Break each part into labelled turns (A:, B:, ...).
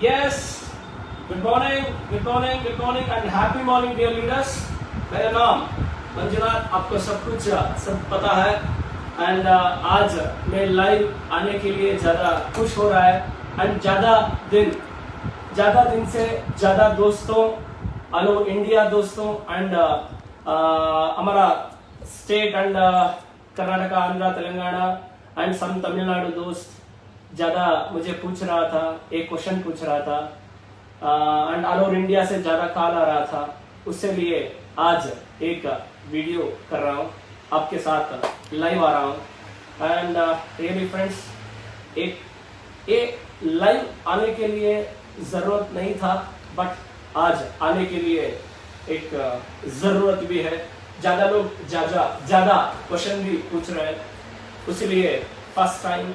A: Yes, good morning and happy morning dear leaders. मेरा नाम मंजुनाथ, आपको सब पता है एंड आज मैं लाइव आने के लिए ज़्यादा खुश हो रहा है एंड ज़्यादा दिन से ज़्यादा दोस्तों ऑल ओवर इंडिया दोस्तों एंड हमारा state and Karnataka, Andhra, Telangana and some Tamil Nadu दोस्त ज़्यादा मुझे पूछ रहा था, एक क्वेश्चन पूछ रहा था एंड ऑल ओवर इंडिया से ज़्यादा कॉल आ रहा था, उससे लिए आज एक वीडियो कर रहा हूँ, आपके साथ लाइव आ रहा हूँ एंड रियली फ्रेंड्स एक लाइव आने के लिए ज़रूरत नहीं था बट आज आने के लिए एक ज़रूरत भी है। ज़्यादा लोग ज़्यादा क्वेश्चन भी पूछ रहे हैं, इसलिए फर्स्ट टाइम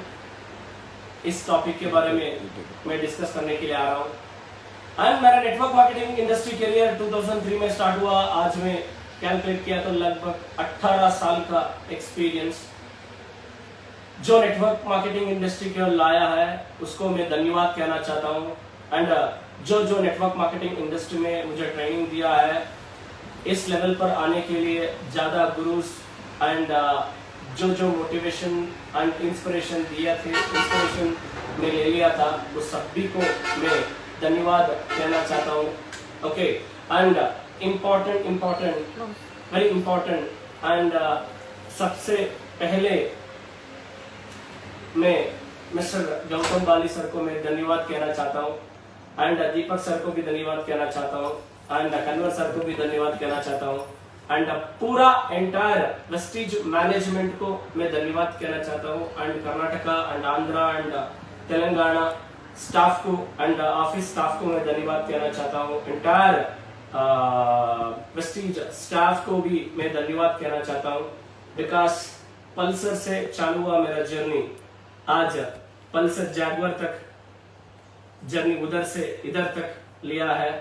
A: इस टॉपिक के बारे में मैं डिस्कस करने के लिए आ रहा हूँ। एंड मेरा नेटवर्क मार्केटिंग इंडस्ट्री करियर 2003 में स्टार्ट हुआ। आज मैं कैलकुलेट किया तो लगभग 18 साल का एक्सपीरियंस जो नेटवर्क मार्केटिंग इंडस्ट्री को लाया है उसको मैं धन्यवाद कहना चाहता हूँ। एंड जो नेटवर्क मार्केटिंग इंडस्ट्री में मुझे ट्रेनिंग दिया है, इस लेवल पर आने के लिए ज़्यादा गुरुज एंड जो मोटिवेशन एंड इंस्पिरेशन दिया थे, इंस्पिरेशन मैं ले लिया था, उस सभी को मैं धन्यवाद कहना चाहता हूँ। Okay and important very important and सबसे पहले मैं मिस्टर गौतम बाली सर को मैं धन्यवाद कहना चाहता हूँ एंड दीपक सर को भी धन्यवाद कहना चाहता हूँ एंड कन्वर सर को भी धन्यवाद कहना चाहता हूँ एंड पूरा एंटायर वेस्टीज मैनेजमेंट को मैं धन्यवाद कहना चाहता हूँ and Karnataka and Andhra and Telangana staff को एंड ऑफिस स्टाफ को मैं धन्यवाद कहना चाहता हूँ। एंटायर वेस्टीज स्टाफ को भी मैं धन्यवाद कहना चाहता हूँ बिकॉज पल्सर से चालू हुआ मेरा जर्नी, आज पल्सर जैगुआर तक जर्नी उधर से इधर तक लिया है।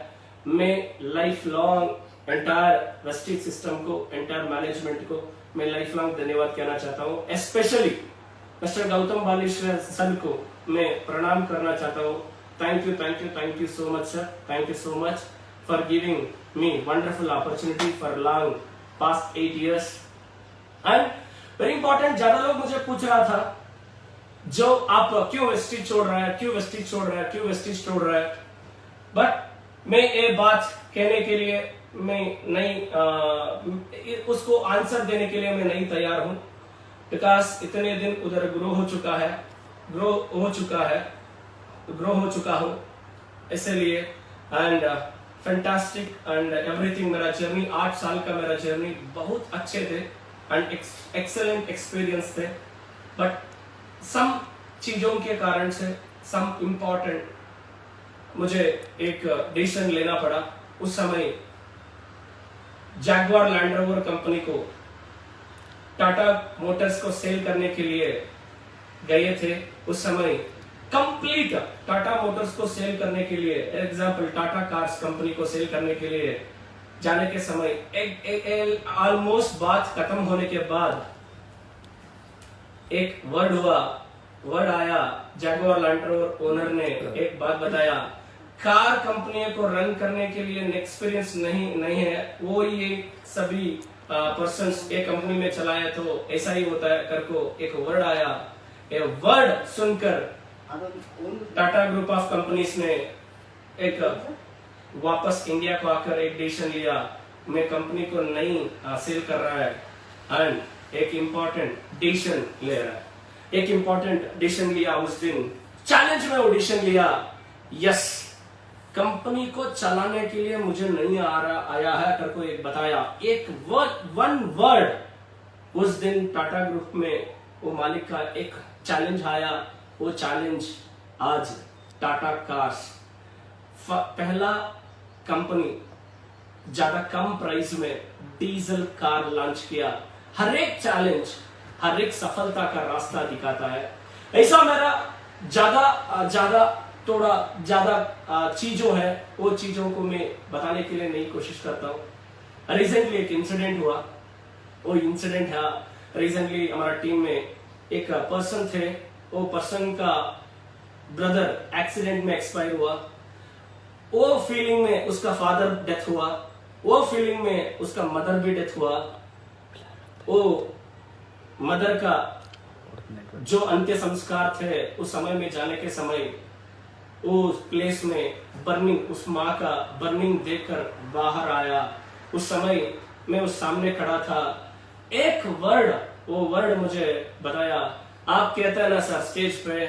A: मैं life long entire Vestige system को, एंटायर मैनेजमेंट को मैं लाइफ लॉन्ग धन्यवाद कहना चाहता हूँ। स्पेशली मिस्टर गौतम बाली सर को मैं प्रणाम करना चाहता हूँ। Thank you so much sir, thank you so much for giving me wonderful opportunity for long past 8 years and very important. ज्यादा लोग मुझे पूछ रहा था जो आप क्यों वेस्टीज छोड़ रहे हैं, क्यों वेस्टीज छोड़ रहे हैं, बट मैं ये बात कहने के लिए मैं नहीं उसको आंसर देने के लिए मैं नहीं तैयार हूं बिकॉज इतने दिन उधर ग्रो हो चुका हूं इसलिए एंड फैंटास्टिक एंड एवरीथिंग। मेरा जर्नी 8 साल का मेरा जर्नी बहुत अच्छे थे एंड एक्सेलेंट एक्सपीरियंस थे बट सम चीजों के कारण से सम इम्पोर्टेंट मुझे एक डिसीजन लेना पड़ा। उस समय जैगुआर लैंड रोवर कंपनी को टाटा मोटर्स को सेल करने के लिए गए थे। उस समय कंप्लीट टाटा मोटर्स को सेल करने के लिए, एग्जांपल टाटा कार्स कंपनी को सेल करने के लिए जाने के समय ऑलमोस्ट बात खत्म होने के बाद एक वर्ड आया, जैगुआर लैंड रोवर ओनर ने एक बात बताया, कार कंपनी को रन करने के लिए एक्सपीरियंस नहीं है, वो ये सभी पर्सन्स एक कंपनी में चलाया तो ऐसा ही होता है करको एक वर्ड आया। ये वर्ड सुनकर टाटा ग्रुप ऑफ कंपनीज ने एक वापस इंडिया को आकर एक डिसीजन लिया, मैं कंपनी को नहीं सेल कर रहा है एंड एक इम्पोर्टेंट डिसीजन ले रहा है। एक इम्पोर्टेंट डिसीजन लिया उस दिन, चैलेंज में वो डिसीजन लिया। यस, कंपनी को चलाने के लिए मुझे नहीं आया है करको एक बताया, एक वन वर्ड। उस दिन टाटा ग्रुप में वो मालिक का एक चैलेंज आया, वो चैलेंज आज टाटा कार्स पहला कंपनी ज्यादा कम प्राइस में डीजल कार लॉन्च किया। हर एक चैलेंज हर एक सफलता का रास्ता दिखाता है। ऐसा मेरा ज्यादा चीजों है, वो चीजों को मैं बताने के लिए नहीं कोशिश करता हूँ। रिसेंटली एक इंसिडेंट हुआ, वो इंसिडेंट है रिसेंटली हमारा टीम में एक पर्सन थे, वो पर्सन का ब्रदर एक्सीडेंट में एक्सपायर हुआ, वो फीलिंग में उसका फादर डेथ हुआ, वो फीलिंग में उसका मदर भी डेथ हुआ, वो मदर का जो अंत्य संस्कार थे उस समय में जाने के समय उस प्लेस में बर्निंग, उस माँ का बर्निंग देखकर बाहर आया। उस समय मैं उस सामने खड़ा था, एक वर्ड, वो वर्ड मुझे बताया, आप कहते हैं ना सर स्टेज पे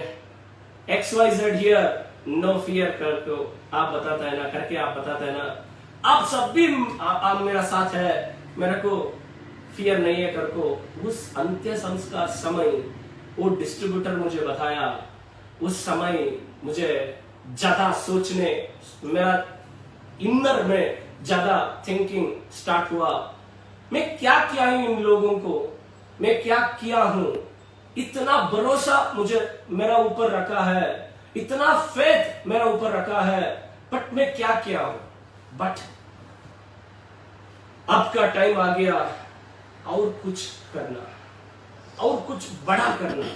A: XYZ हियर नो फियर करके आप बताते हैं ना, करके आप बताते हैं ना, आप सब भी आप मेरा साथ है, मेरे को फियर नहीं है करको। उस अंत्य संस्कार समय वो डिस्ट्रीब्यूटर मुझे बताया, उस समय मुझे ज्यादा सोचने, मेरा इनर में ज्यादा थिंकिंग स्टार्ट हुआ, मैं क्या किया हूं इन लोगों को, मैं क्या किया हूं, इतना भरोसा मुझे मेरा ऊपर रखा है, इतना फेथ मेरा ऊपर रखा है, बट मैं क्या किया हूं। बट अब का टाइम आ गया और कुछ करना, और कुछ बड़ा करना।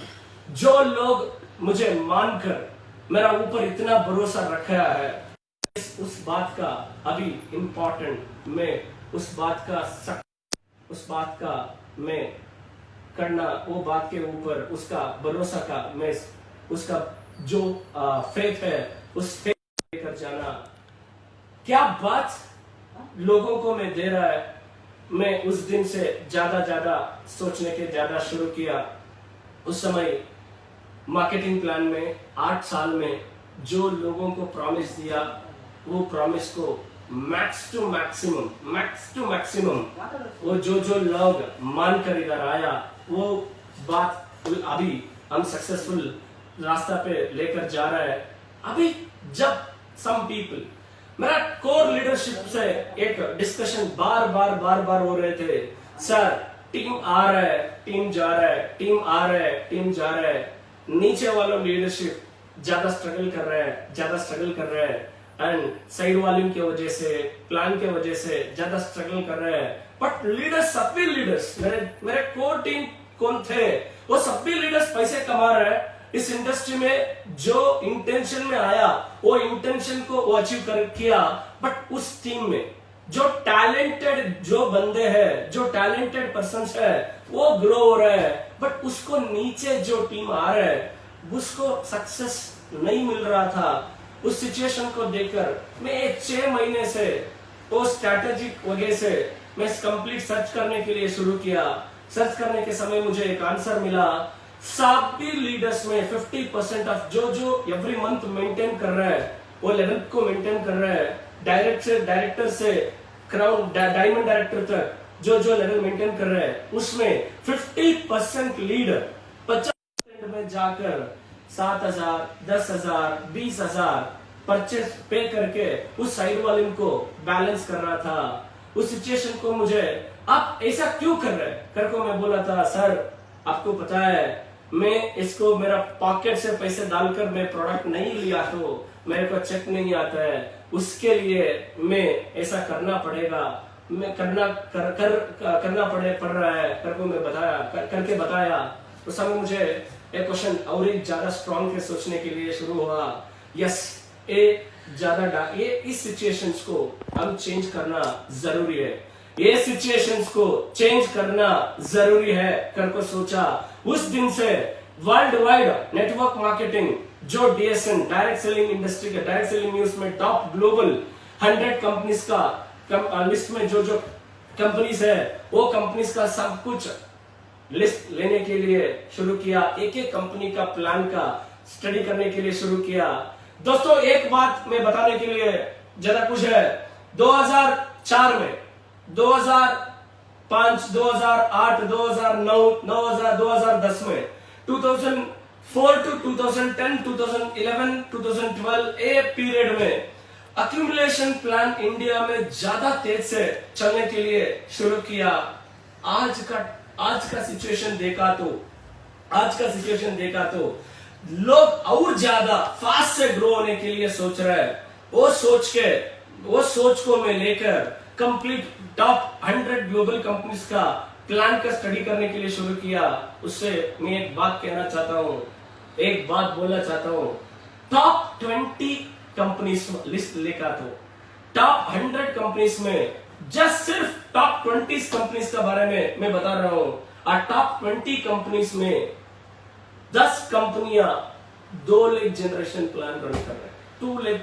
A: जो लोग मुझे मानकर मेरा ऊपर इतना भरोसा रखा है, उस बात का अभी इंपॉर्टेंट, मैं उस बात का मैं करना, वो बात के ऊपर उसका भरोसा का, मैं उसका जो फेथ है उस फेथ लेकर जाना। क्या बात लोगों को मैं दे रहा है, मैं उस दिन से ज्यादा सोचने के ज्यादा शुरू किया। उस समय मार्केटिंग प्लान में 8 साल में जो लोगों को प्रॉमिस दिया, वो प्रॉमिस को मैक्स टू मैक्सिमम वो जो लोग मानकर इधर आया, वो बात अभी हम सक्सेसफुल रास्ता पे लेकर जा रहा है। अभी जब सम पीपल, मेरा कोर लीडरशिप से एक डिस्कशन बार हो रहे थे, सर टीम आ रहा है, टीम जा रहा है, टीम आ रहा है, टीम जा रहा है। नीचे वाला लीडरशिप ज्यादा स्ट्रगल कर रहा है एंड साइड वॉल्यूम की वजह से, प्लान के वजह से ज्यादा स्ट्रगल कर रहे हैं। बट लीडर्स, सभी लीडर्स, मेरे कोर टीम कौन थे, वो सभी लीडर्स पैसे कमा रहे हैं इस इंडस्ट्री में। जो इंटेंशन में आया वो इंटेंशन को वो अचीव कर किया। बट उस टीम में जो टैलेंटेड जो बंदे हैं, जो टैलेंटेड पर्सन्स है, वो ग्रो हो रहे हैं। बट उसको नीचे जो टीम आ रहा है उसको सक्सेस नहीं मिल रहा था। उस सिचुएशन को देखकर मैं 6 महीने से वो स्ट्रैटेजिक वजह से मैं कंप्लीट सर्च करने के लिए शुरू किया। सर्च करने के समय मुझे एक आंसर मिला, सभी लीडर्स में 50% ऑफ जो एवरी मंथ मेंटेन कर रहे हैं, वो लेवल को मेंटेन कर रहे हैं। डायरेक्टर से क्राउन डायमंड डायरेक्टर तक जो लेवल मेंटेन कर रहे हैं, उसमें 50% लीडर 50% में जाकर 7,000, 10,000, 20,000 परचेस पे करके उस साइड वाले को बैलेंस कर रहा था। उस सिचुएशन को मुझे आप ऐसा क्यों कर रहे हैं करके मैं बोला था, सर आपको पता है मैं इसको मेरा पॉकेट से पैसे डालकर मैं प्रोडक्ट नहीं लिया, तो मेरे को चेक नहीं आता है, उसके लिए मैं ऐसा करना पड़ेगा, मैं पड़ रहा है करके मैं करके बताया। उस समय मुझे एक क्वेश्चन और एक ज्यादा स्ट्रॉन्ग के सोचने के लिए शुरू हुआ, यस ये इस सिचुएशंस को हम चेंज करना जरूरी है, ये सिचुएशंस को चेंज करना जरूरी है करके सोचा। उस दिन से वर्ल्ड वाइड नेटवर्क मार्केटिंग जो DSN डायरेक्ट सेलिंग इंडस्ट्री के डायरेक्ट सेलिंग न्यूज में टॉप ग्लोबल 100 कंपनीज का लिस्ट में जो कंपनीज है, वो कंपनीज का सब कुछ लिस्ट लेने के लिए शुरू किया। एक कंपनी का प्लान का स्टडी करने के लिए शुरू किया। दोस्तों एक बात मैं बताने के लिए ज्यादा कुछ है, 2004 में, 2005, 2008, 2009, 2010 में, 2004 to 2010, 2011, 2012 ए पीरियड में अक्यूमुलेशन प्लान इंडिया में ज्यादा तेज से चलने के लिए शुरू किया। आज का सिचुएशन देखा तो लोग और ज्यादा फास्ट से ग्रो होने के लिए सोच रहे हैं। वो सोच को मैं लेकर कंप्लीट टॉप 100 ग्लोबल कंपनीज का प्लान का स्टडी करने के लिए शुरू किया। उससे मैं एक बात कहना चाहता हूँ, एक बात बोलना चाहता हूँ, 20 कंपनीज लिस्ट लेकर, तो टॉप 100 कंपनीज में जस्ट सिर्फ टॉप 20 कंपनीज के बारे में मैं बता रहा हूं। और टॉप 20 कंपनीज में 10 कंपनियां 2 लाख जनरेशन प्लान रन कर रहे हैं, 2 लाख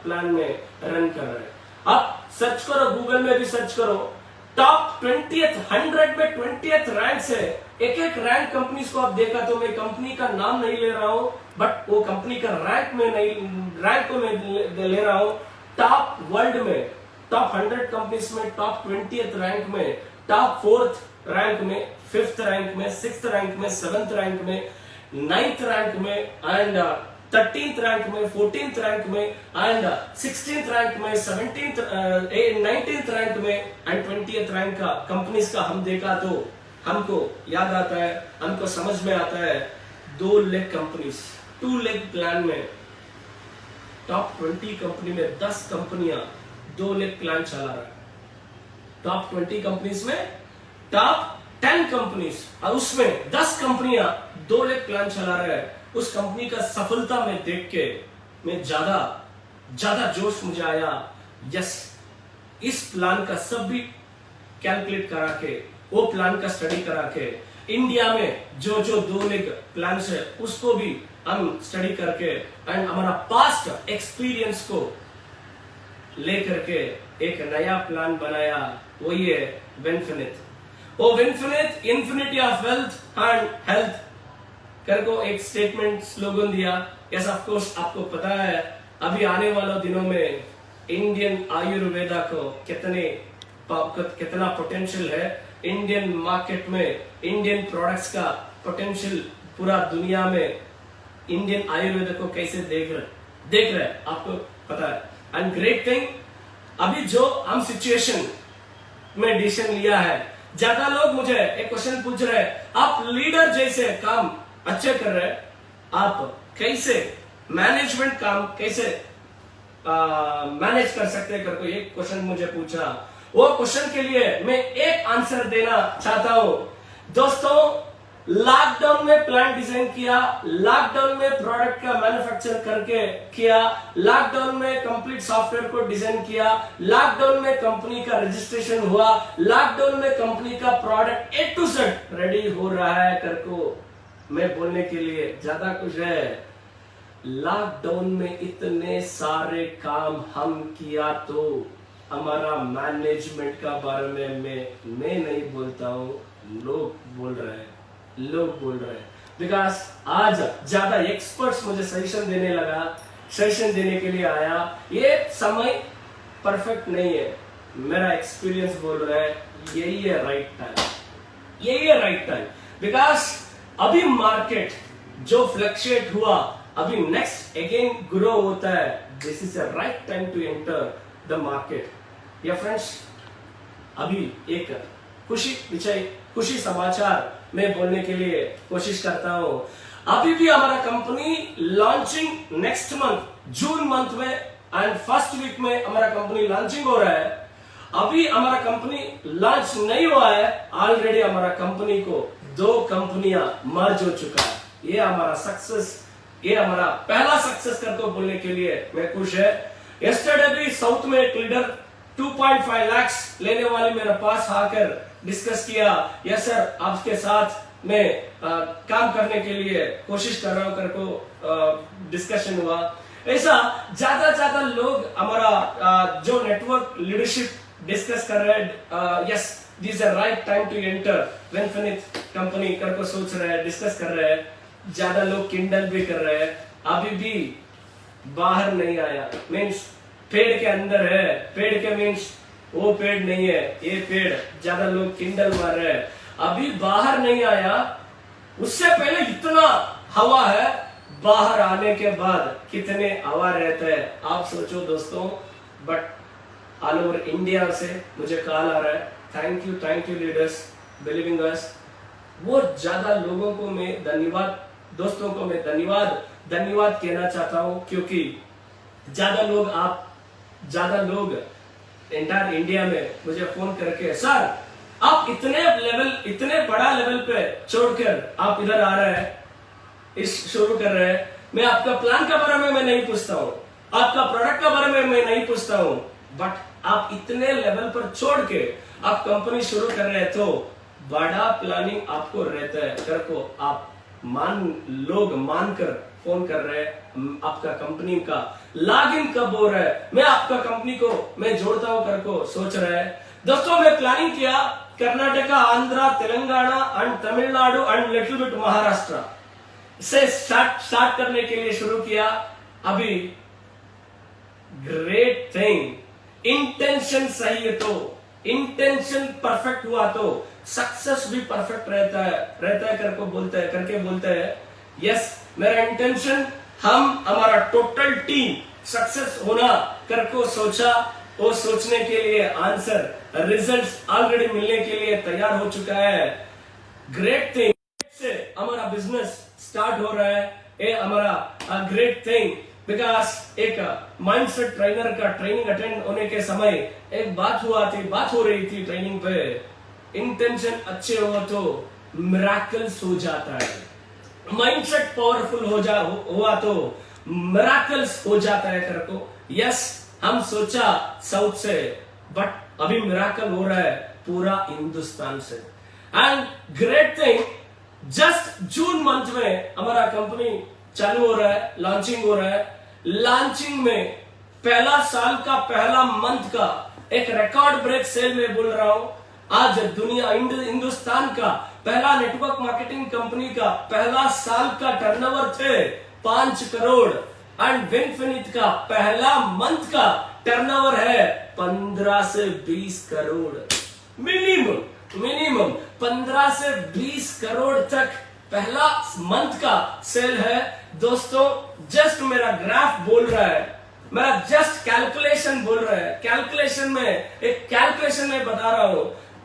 A: प्लान में रन कर रहे हैं। आप सर्च करो, गूगल में भी सर्च करो, टॉप 20th 100 में 20th रैंक से एक एक रैंक कंपनीज को आप देखा तो मैं कंपनी का नाम नहीं ले रहा हूं, बट वो कंपनी का रैंक को मैं ले रहा हूं। टॉप वर्ल्ड में टॉप 100 कंपनीज में टॉप 20th रैंक में, टॉप 4th रैंक में, 5th रैंक में, 6th रैंक में, 7th रैंक में, 9th रैंक में एंड 13th रैंक में, 14th रैंक में एंड 16th रैंक में, 19th रैंक में एंड 20th रैंक का कंपनीज का हम देखा तो हमको याद आता है, हमको समझ में आता है 2 लाख कंपनीज 2 लाख प्लान में, टॉप 20 कंपनी में 10 कंपनियां 2 लाख प्लान चला रहा है। टॉप 20 कंपनीज में टॉप 10 कंपनीज और उसमें 10 कंपनियां 2 लाख प्लान चला रहे हैं। उस कंपनी का सफलता में देख के मैं ज्यादा जोश मुझे आया। यस, इस प्लान का सब भी कैलकुलेट करा के, वो प्लान का स्टडी करा के, इंडिया में जो 2 लाख प्लान है उसको भी हम स्टडी करके एंड हमारा पास्ट एक्सपीरियंस को लेकर के एक नया प्लान बनाया, वही है विनफिनिट। वो Winfinite infinity of wealth and health कर को एक स्टेटमेंट स्लोगन दिया। यस, ऑफ कोर्स आपको पता है अभी आने वाले दिनों में इंडियन आयुर्वेदा को कितना पोटेंशियल है, इंडियन मार्केट में इंडियन प्रोडक्ट्स का पोटेंशियल पूरा दुनिया में इंडियन आयुर्वेदा को कैसे देख रहे आपको पता है। एंड ग्रेट थिंग, अभी जो हम सिचुएशन में डिसीजन लिया है, ज्यादा लोग मुझे एक क्वेश्चन पूछ रहे हैं, आप लीडर जैसे काम अच्छे कर रहे, आप कैसे मैनेजमेंट काम कैसे मैनेज कर सकते हैं करके एक क्वेश्चन मुझे पूछा। वो क्वेश्चन के लिए मैं एक आंसर देना चाहता हूं। दोस्तों, लॉकडाउन में प्लान डिजाइन किया, लॉकडाउन में प्रोडक्ट का मैन्युफैक्चर करके किया, लॉकडाउन में कंप्लीट सॉफ्टवेयर को डिजाइन किया, लॉकडाउन में कंपनी का रजिस्ट्रेशन हुआ, लॉकडाउन में कंपनी का product A to Z ready हो रहा है करको मैं बोलने के लिए ज्यादा कुछ है। लॉकडाउन में इतने सारे काम हम किया तो हमारा मैनेजमेंट का बारे में मैं नहीं बोलता हूं, लोग बोल रहे हैं बिकॉज आज ज्यादा एक्सपर्ट्स मुझे सजेशन देने के लिए आया। ये समय परफेक्ट नहीं है, मेरा एक्सपीरियंस बोल रहा है यही है राइट टाइम बिकॉज अभी मार्केट जो फ्लक्चुएट हुआ, अभी नेक्स्ट अगेन ग्रो होता है। This is a right time to enter the market. या फ्रेंड्स, अभी एक खुशी समाचार मैं बोलने के लिए कोशिश करता हूं। अभी भी हमारा company launching next month June month में एंड फर्स्ट वीक में हमारा कंपनी लॉन्चिंग हो रहा है। अभी हमारा कंपनी लॉन्च नहीं हुआ है, ऑलरेडी हमारा कंपनी को 2 कंपनियां मर्ज हो चुका है। ये हमारा सक्सेस, ये हमारा पहला सक्सेस करके बोलने के लिए मैं खुश है। यस्टरडे भी साउथ में एक लीडर 2.5 लाख लेने वाले मेरे पास आकर डिस्कस किया। यस सर, आपके साथ मैं काम करने के लिए कोशिश कर रहा हूं करको डिस्कशन हुआ। ऐसा ज्यादा लोग हमारा जो नेटवर्क लीडरशिप डिस्कस कर रहे हैं। Yes, this is right time to enter Winfinite company करको सोच रहे हैं, डिस्कस कर रहे हैं। ज्यादा लोग किंडल भी कर रहे हैं, अभी भी बाहर नहीं आया, मीन्स पेड़ के अंदर है। पेड़ के मीन्स वो पेड़ नहीं है, ये पेड़। ज्यादा लोग किंडल मार रहे हैं, अभी बाहर नहीं आया। उससे पहले इतना हवा है, बाहर आने के बाद कितने हवा रहता है आप सोचो दोस्तों। बट ऑल ओवर इंडिया से मुझे कॉल आ रहा है, थैंक यू लीडर्स बिलीविंग अस। वो ज्यादा लोगों को मैं धन्यवाद, दोस्तों को मैं धन्यवाद कहना चाहता हूं, क्योंकि ज्यादा लोग एंटायर इंडिया में मुझे फोन करके, सर आप इतने बड़ा लेवल पे छोड़कर आप इधर आ रहे हैं, इस शुरू कर रहे हैं, मैं आपका प्लान के बारे में मैं नहीं पूछता हूँ, आपका प्रोडक्ट के बारे में मैं नहीं पूछता हूँ, बट आप इतने लेवल पर छोड़ के आप कंपनी शुरू कर रहे हैं तो बड़ा प्लानिंग आपको रहता है। कर को आप लोग मानकर फोन कर रहे हैं, आपका कंपनी का लॉगिन कब हो रहा है, मैं आपका कंपनी को मैं जोड़ता हूं कर को सोच रहा है। दोस्तों मैं प्लानिंग किया Karnataka, Andhra, Telangana and Tamil Nadu and little bit Maharashtra से स्टार्ट करने के लिए शुरू किया। अभी ग्रेट थिंग, इंटेंशन सही है तो, इंटेंशन परफेक्ट हुआ तो सक्सेस भी परफेक्ट रहता है करके बोलते हैं यस मेरा इंटेंशन, हम हमारा टोटल टीम सक्सेस होना करको सोचा, वो सोचने के लिए आंसर रिजल्ट्स ऑलरेडी मिलने के लिए तैयार हो चुका है। ग्रेट थिंग से हमारा बिजनेस स्टार्ट हो रहा है, ये हमारा ग्रेट थिंग बिकॉज एक माइंडसेट ट्रेनर का ट्रेनिंग अटेंड होने के समय एक बात हो रही थी ट्रेनिंग पे, इंटेंशन अच्छे हो तो मिराकल्स हो जाता है, माइंडसेट पावरफुल हुआ तो मिराकल्स हो जाता है करको। यस हम सोचा साउथ से, बट अभी मिराकल हो रहा है पूरा हिंदुस्तान से। And great thing, just June month में हमारा कंपनी चालू हो रहा है, लॉन्चिंग हो रहा है। लॉन्चिंग में पहला साल का पहला मंथ का एक रिकॉर्ड ब्रेक सेल में बोल रहा हूं। आज दुनिया हिंदुस्तान का पहला नेटवर्क मार्केटिंग कंपनी का पहला साल का टर्नओवर थे 5 करोड़ एंड विनफिनिट का पहला मंथ का टर्नओवर है 15 से 20 करोड़ मिनिमम 15 से 20 करोड़ तक पहला मंथ का सेल है। दोस्तों जस्ट मेरा ग्राफ बोल रहा है, मेरा जस्ट कैलकुलेशन बोल रहा है, कैलकुलेशन में बता रहा हूं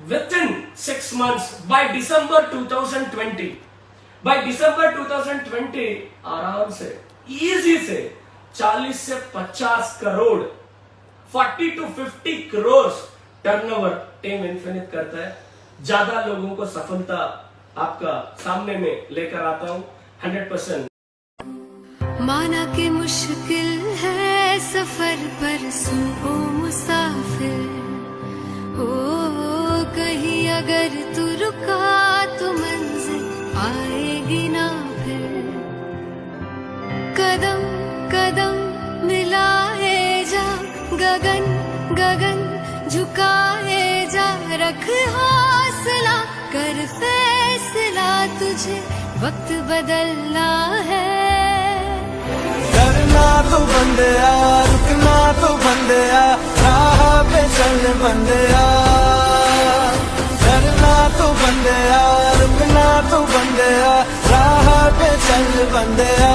A: within 6 months by December 2020 आराम से इजी से 40 से 50 crore 40 to 50 crore turnover team infinite करता है। ज्यादा लोगों को सफलता आपका सामने में लेकर आता हूं 100%।
B: माना कि मुश्किल है सफर पर सुनो मुसाफिर, ओ कहीं अगर तू रुका तो मंजिल आएगी ना फिर। कदम कदम मिलाए जा, गगन गगन झुकाए जा, रख हौसला कर फैसला, तुझे वक्त बदलना है।
C: डरना तो बंदया, रुकना तो बंदया, राह पे चल बंदया। डरना तो बंदया, रुकना तो बंदया, राह पे चल बंदया।